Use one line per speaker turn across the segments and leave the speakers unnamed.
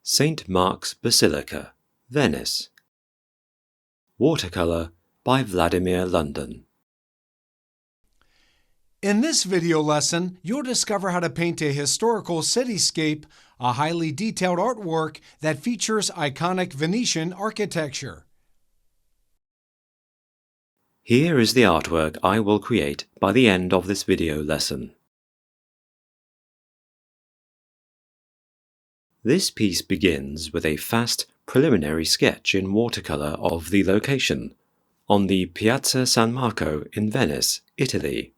St. Mark's Basilica, Venice. Watercolor by Vladimir London.
In this video lesson, you'll discover how to paint a historical cityscape, a highly detailed artwork that features iconic Venetian architecture.
Here is the artwork I will create by the end of this video lesson. This piece begins with a fast preliminary sketch in watercolor of the location, on the Piazza San Marco in Venice, Italy.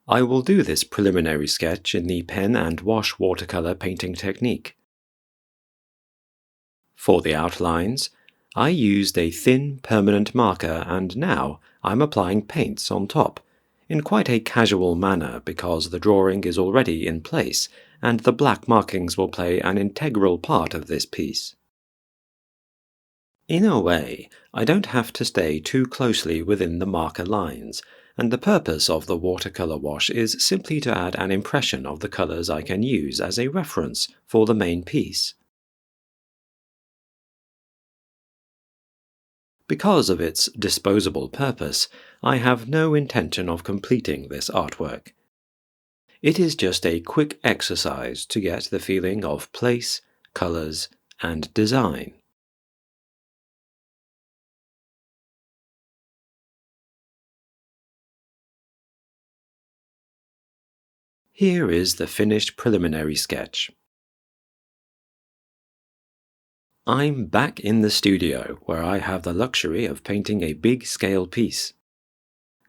I will do this preliminary sketch in the pen and wash watercolor painting technique. For the outlines, I used a thin permanent marker and now I'm applying paints on top, in quite a casual manner because the drawing is already in place and the black markings will play an integral part of this piece. In a way, I don't have to stay too closely within the marker lines, and the purpose of the watercolor wash is simply to add an impression of the colors I can use as a reference for the main piece. Because of its disposable purpose, I have no intention of completing this artwork. It is just a quick exercise to get the feeling of place, colors, and design. Here is the finished preliminary sketch. I'm back in the studio where I have the luxury of painting a big-scale piece.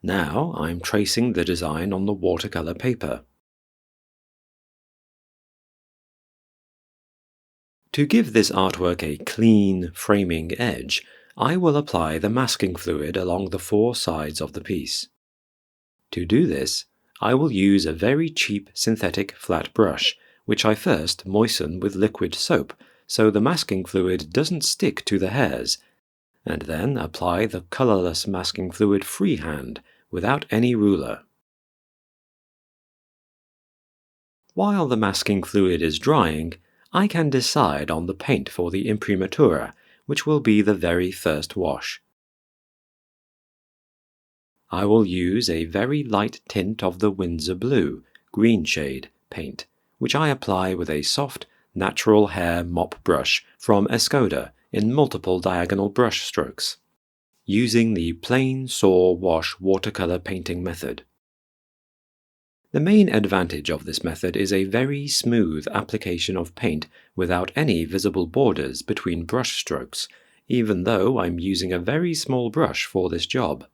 Now I'm tracing the design on the watercolor paper. To give this artwork a clean, framing edge, I will apply the masking fluid along the four sides of the piece. To do this, I will use a very cheap synthetic flat brush, which I first moisten with liquid soap so the masking fluid doesn't stick to the hairs, and then apply the colorless masking fluid freehand without any ruler. While the masking fluid is drying, I can decide on the paint for the imprimatura, which will be the very first wash. I will use a very light tint of the Windsor Blue, green shade, paint, which I apply with a soft, natural hair mop brush from Escoda in multiple diagonal brush strokes, using the plain saw wash watercolor painting method. The main advantage of this method is a very smooth application of paint without any visible borders between brush strokes, even though I'm using a very small brush for this job.